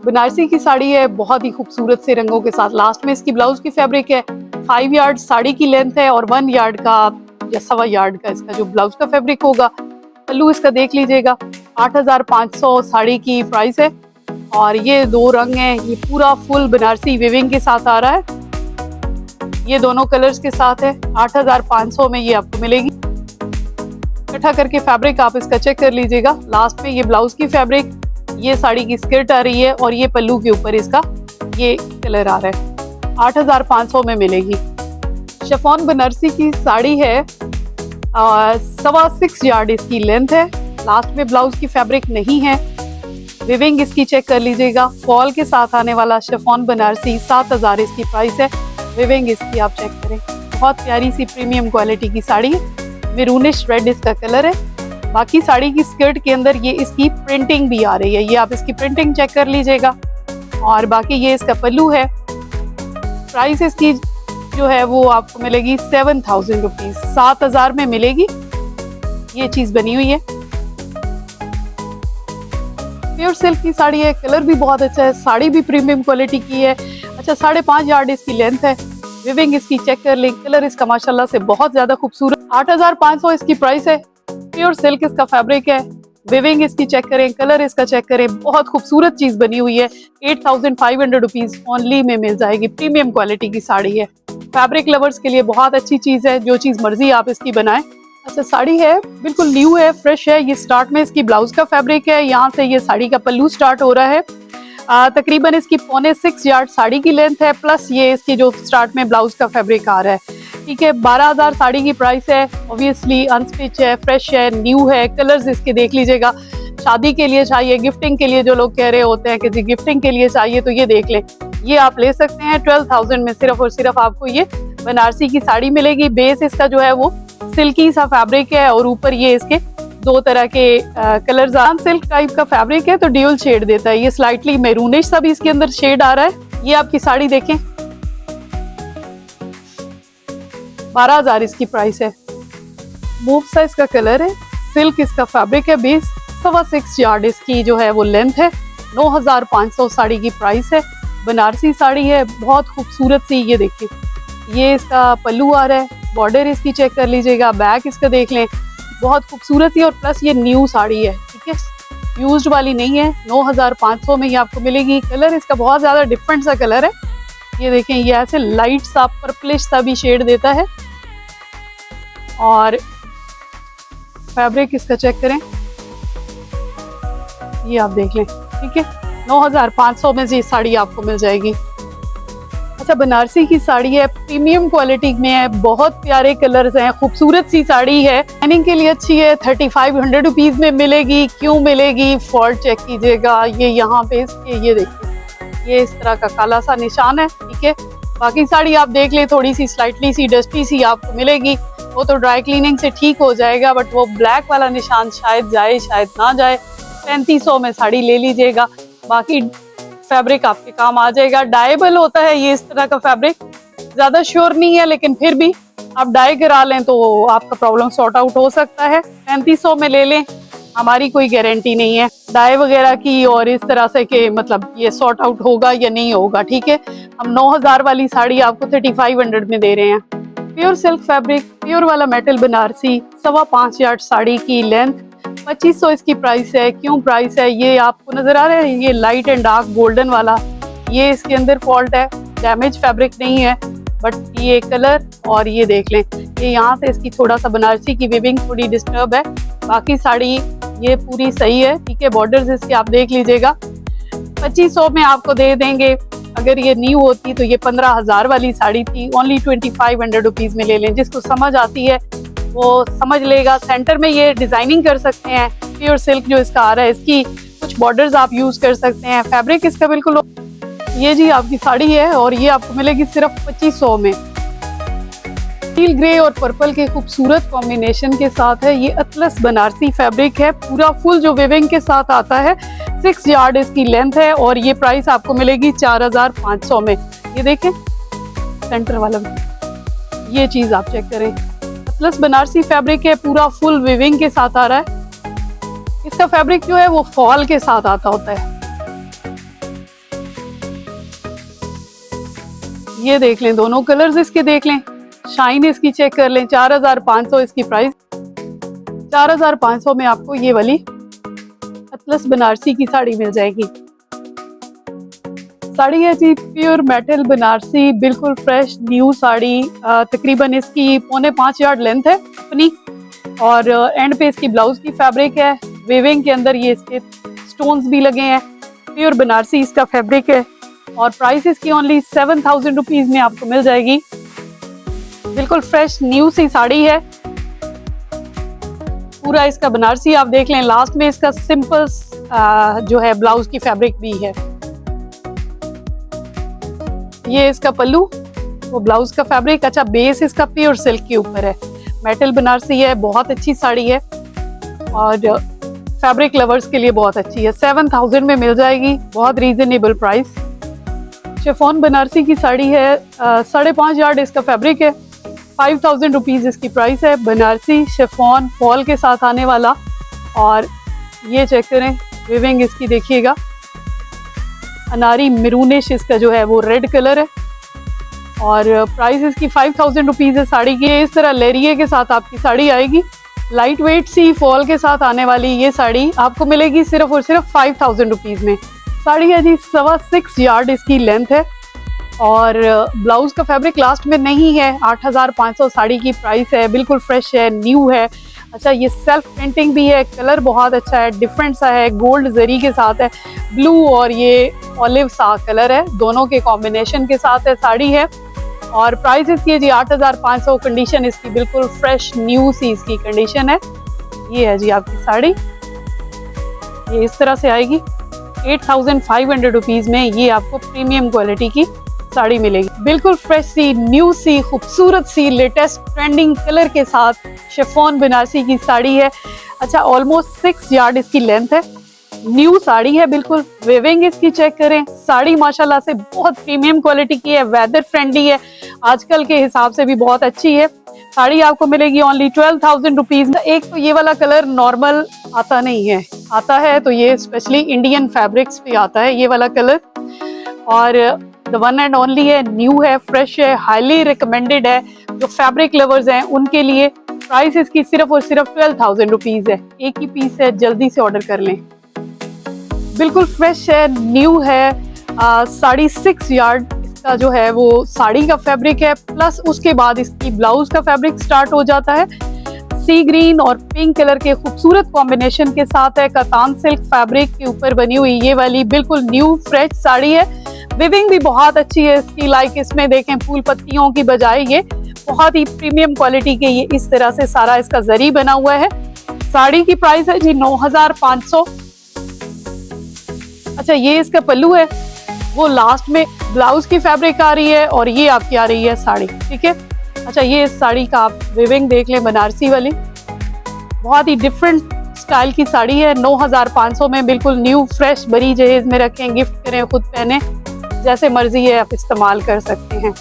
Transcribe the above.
बनारसी की साड़ी है, बहुत ही खूबसूरत से रंगों के साथ। लास्ट में इसकी ब्लाउज की फैब्रिक है, 5 यार्ड साड़ी की लेंथ है और 1 यार्ड का या 1.25 यार्ड का इसका जो ब्लाउज का फैब्रिक होगा। पल्लू इसका देख लीजिएगा, 8,500 साड़ी की प्राइस है। और ये 2 रंग हैं, ये पूरा फुल बनारसी विविंग के साथ आ रहा है। ये दोनों कलर्स के साथ है, 8,500 में ये आपको मिलेगी। इकट्ठा करके फैब्रिक आप इसका चेक कर लीजिएगा। लास्ट में ये ब्लाउज की फैब्रिक, ये साड़ी की स्कर्ट आ रही है और ये पल्लू के ऊपर इसका ये कलर आ रहा है। 8,500 में मिलेगी। शिफॉन बनारसी की साड़ी है, 6.25 यार्ड इसकी लेंथ है। लास्ट में ब्लाउज की फैब्रिक नहीं है। विविंग इसकी चेक कर लीजिएगा, फॉल के साथ आने वाला शिफॉन बनारसी, 7,000 इसकी प्राइस है। विविंग इसकी आप चेक करें, बहुत प्यारी सी प्रीमियम क्वालिटी की साड़ी है। मेरूनिश रेड इसका कलर है। बाकी साड़ी की स्कर्ट के अंदर ये इसकी प्रिंटिंग भी आ रही है, ये आप इसकी प्रिंटिंग चेक कर लीजिएगा। और बाकी ये इसका पल्लू है। प्राइस इसकी जो है वो आपको मिलेगी 7,000 रुपीज, 7,000 में मिलेगी। ये चीज बनी हुई है, प्योर सिल्क की साड़ी है। कलर भी बहुत अच्छा है, साड़ी भी प्रीमियम क्वालिटी की है। अच्छा, 5.5 यार्ड इसकी लेंथ है। विविंग इसकी चेक कर लें, कलर इसका माशाल्लाह से बहुत ज्यादा खूबसूरत। 8,500 इसकी प्राइस है। प्योर सिल्क इसका फैब्रिक है। विविंग इसकी चेक करें, कलर इसका चेक करें, बहुत खूबसूरत चीज बनी हुई है। 8,500 रुपीज ओनली में मिल जाएगी। प्रीमियम क्वालिटी की साड़ी है। फैब्रिक लवर्स के लिए बहुत अच्छी चीज है, जो चीज मर्जी आप इसकी बनाएं। अच्छा, साड़ी है बिल्कुल न्यू है, फ्रेश है। ये स्टार्ट में इसकी ब्लाउज का फैब्रिक है, यहाँ से ये साड़ी का पल्लू स्टार्ट हो रहा है। तकरीबन इसकी 6.25 यार्ड साड़ी की लेंथ है, प्लस ये इसकी जो स्टार्ट में ब्लाउज का फैब्रिक आ रहा है। ठीक है, 12,000 साड़ी की प्राइस है। ऑब्वियसली अनस्टिच है, फ्रेश है, न्यू है। कलर्स इसके देख लीजिएगा। शादी के लिए चाहिए, गिफ्टिंग के लिए जो लोग कह रहे होते हैं कि जी गिफ्टिंग के लिए चाहिए, तो ये देख लें, ये आप ले सकते हैं। 12,000 में सिर्फ और सिर्फ आपको ये बनारसी की साड़ी मिलेगी। बेस इसका जो है वो सिल्की सा फैब्रिक है और ऊपर ये इसके 2 तरह के कलर्स। सिल्क टाइप का फैब्रिक है तो ड्यूल शेड देता है। ये स्लाइटली मैरूनिश सा भी इसके अंदर शेड आ रहा है। ये आपकी साड़ी देखें, 12,000 इसकी प्राइस है। मूव साइज का कलर है, सिल्क इसका फैब्रिक है। बेस 6.25 यार्ड इसकी जो है वो लेंथ है। 9,500 साड़ी की प्राइस है। बनारसी साड़ी है, बहुत खूबसूरत सी। ये देखिए, ये इसका पल्लू आ रहा है। बॉर्डर इसकी चेक कर लीजिएगा, बैक इसका देख लें, बहुत खूबसूरत सी। और प्लस ये न्यू साड़ी है, ठीक है, यूज्ड वाली नहीं है। 9,500 में ये आपको मिलेगी। कलर इसका बहुत ज्यादा डिफरेंट सा कलर है। ये देखें, ये ऐसे लाइट सा पर्पलिश सा भी शेड देता है। और फैब्रिक इसका चेक करें, ये आप देख लें, ठीक है। 9,500 में ये साड़ी आपको मिल जाएगी। अच्छा, बनारसी की साड़ी है, प्रीमियम क्वालिटी में है, बहुत प्यारे कलर्स हैं, खूबसूरत सी साड़ी है। लाइनिंग के लिए अच्छी है। 3,500 रुपीज में मिलेगी। क्यों मिलेगी, फॉल्ट चेक कीजिएगा। ये यहाँ पे इसके ये देखिए, ये इस तरह का काला सा निशान है, ठीक है। बाकी साड़ी आप देख ले, थोड़ी सी स्लाइटली सी डस्टी सी आपको मिलेगी। वो तो ड्राई क्लीनिंग से ठीक हो जाएगा, बट वो ब्लैक वाला निशान शायद जाए शायद ना जाए। 3,500 में साड़ी ले लीजिएगा। बाकी फैब्रिक आपके काम आ जाएगा। डाइबल होता है ये इस तरह का फैब्रिक, ज्यादा श्योर नहीं है, लेकिन फिर भी आप डाई करा लें तो आपका प्रॉब्लम सॉर्ट आउट हो सकता है। 3,500 में ले लें, हमारी कोई गारंटी नहीं है डाई वगैरह की और इस तरह से कि मतलब ये सॉर्ट आउट होगा या नहीं होगा, ठीक है। हम 9,000 वाली साड़ी आपको 3,500 में दे रहे हैं। प्योर सिल्क फैब्रिक, प्योर वाला मेटल बनारसी, 5.25 यार्ड साड़ी की लेंथ, 2,500 इसकी प्राइस है। क्यों प्राइस है, ये आपको नजर आ रहा है, ये लाइट एंड डार्क गोल्डन वाला, ये इसके अंदर फॉल्ट है। डैमेज फैब्रिक नहीं है, बट ये कलर और ये देख लें, ये यहाँ से इसकी थोड़ा सा बनारसी की विविंग थोड़ी डिस्टर्ब है। बाकी साड़ी ये पूरी सही है, ठीक है। बॉर्डर्स इसके आप देख लीजिएगा। 2,500 में आपको दे देंगे। अगर ये न्यू होती तो ये 15,000 वाली साड़ी थी, ओनली 2,500 रुपीज में ले लें। जिसको समझ आती है वो समझ लेगा। सेंटर में ये डिजाइनिंग कर सकते हैं। प्योर सिल्क जो इसका आ रहा है, इसकी कुछ बॉर्डर्स आप यूज कर सकते हैं। फैब्रिक इसका बिल्कुल, ये जी आपकी साड़ी है और ये आपको मिलेगी सिर्फ 2,500 में। टील ग्रे और पर्पल के खूबसूरत कॉम्बिनेशन के साथ है। ये अतलस बनारसी फैब्रिक है, पूरा फुल जो विविंग के साथ आता है। 6 यार्ड इसकी लेंथ है और ये प्राइस आपको मिलेगी 4,500 में। ये देखें सेंटर वाला, ये चीज आप चेक करें। अतलस बनारसी फैब्रिक है, पूरा फुल विविंग के साथ आ रहा है। इसका फैब्रिक जो है वो फॉल के साथ आता होता है। ये देख लें, दोनों कलर्स इसके देख लें, शाइन इसकी चेक कर लें। 4500 इसकी प्राइस। 4500 में आपको ये वाली अतलस बनारसी की साड़ी मिल जाएगी। साड़ी है जी प्योर मेटल बनारसी, बिल्कुल फ्रेश न्यू साड़ी। तकरीबन इसकी 4.25 यार्ड लेंथ है अपनी, और एंड पे इसकी ब्लाउज की फैब्रिक है। वेविंग के अंदर ये इसके स्टोन्स भी लगे हैं। प्योर बनारसी इसका फैब्रिक है, और प्राइस इसकी ओनली 7000 रुपीज में आपको मिल जाएगी। बिल्कुल फ्रेश न्यू सी साड़ी है। पूरा इसका बनारसी आप देख लें। लास्ट में इसका सिंपल जो है ब्लाउज की फैब्रिक भी है। ये इसका पल्लू, वो ब्लाउज का फैब्रिक। अच्छा, बेस इसका प्योर सिल्क के ऊपर है। मेटल बनारसी है, बहुत अच्छी साड़ी है, और फैब्रिक लवर्स के लिए बहुत अच्छी है। 7000 में मिल जाएगी, बहुत रीजनेबल प्राइस। शिफॉन बनारसी की साड़ी है, 5.5 यार्ड इसका फैब्रिक है। 5000 रुपीज इसकी प्राइस है। बनारसी शिफॉन फॉल के साथ आने वाला, और ये चेक करें विविंग इसकी देखिएगा। अनारी मिरूनिश इसका जो है वो रेड कलर है, और प्राइस इसकी 5000 रुपीज है साड़ी की। इस तरह लेरिए के साथ आपकी साड़ी आएगी। लाइट वेट सी फॉल के साथ आने वाली ये साड़ी आपको मिलेगी सिर्फ और सिर्फ 5000 रुपीज में। साड़ी है जी 6.25 यार्ड इसकी लेंथ है, और ब्लाउज का फैब्रिक लास्ट में नहीं है। 8500 साड़ी की प्राइस है। बिल्कुल फ्रेश है, न्यू है। अच्छा, ये सेल्फ प्रिंटिंग भी है। कलर बहुत अच्छा है, डिफरेंट सा है, गोल्ड जरी के साथ है। ब्लू और ये ऑलिव सा कलर है, दोनों के कॉम्बिनेशन के साथ है साड़ी है। और प्राइस इसकी है जी 8500। कंडीशन इसकी बिल्कुल फ्रेश न्यू सी इसकी कंडीशन है। ये है जी आपकी साड़ी, ये इस तरह से आएगी। 8500 रुपीज में ये आपको प्रीमियम क्वालिटी की साड़ी मिलेगी। बिल्कुल फ्रेश सी न्यू सी खूबसूरत सी लेटेस्ट ट्रेंडिंग कलर के साथ शिफॉन बनारसी की साड़ी है। अच्छा, ऑलमोस्ट 6 यार्ड इसकी लेंथ है। न्यू साड़ी है, बिल्कुल वेविंग इसकी चेक करें। साड़ी माशाल्लाह से बहुत प्रीमियम क्वालिटी की है, वेदर फ्रेंडली है, आजकल के हिसाब से भी बहुत अच्छी है। साड़ी आपको मिलेगी ओनली 12000 रुपीज। एक तो ये वाला कलर नॉर्मल आता नहीं है, आता है तो ये स्पेशली इंडियन फैब्रिक्स पे आता है ये वाला कलर, और द वन एंड ओनली है, न्यू है, फ्रेश है, हाईली रिकमेंडेड है जो फैब्रिक लवर्स हैं उनके लिए। प्राइस इसकी सिर्फ और सिर्फ 12000 रुपीज है। एक ही पीस है, जल्दी से ऑर्डर कर लें। बिल्कुल फ्रेश है, न्यू है। साड़ी 6 यार्ड इसका जो है वो साड़ी का फैब्रिक है, प्लस उसके बाद इसकी ब्लाउज का फैब्रिक स्टार्ट हो जाता है। सी ग्रीन और पिंक कलर के खूबसूरत कॉम्बिनेशन के साथ है। कतान सिल्क फैब्रिक के ऊपर बनी हुई ये वाली बिल्कुल न्यू फ्रेश साड़ी है। विविंग भी बहुत अच्छी है इसकी, लाइक इसमें देखें फूल पत्तियों की बजाय ये बहुत ही प्रीमियम क्वालिटी के ये इस तरह से सारा इसका जरी बना हुआ है। साड़ी की प्राइस है जी 9500। अच्छा, ये इसका पल्लू है, वो लास्ट में ब्लाउज की फैब्रिक आ रही है, और ये आपकी आ रही है साड़ी, ठीक है। अच्छा, ये इस साड़ी का आप विविंग देख लें, बनारसी वाली, बहुत ही डिफरेंट स्टाइल की साड़ी है। 9500 में बिल्कुल न्यू फ्रेश, बड़ी जहेज में रखें, गिफ्ट करें, खुद पहने, जैसे मर्जी है आप इस्तेमाल कर सकते हैं।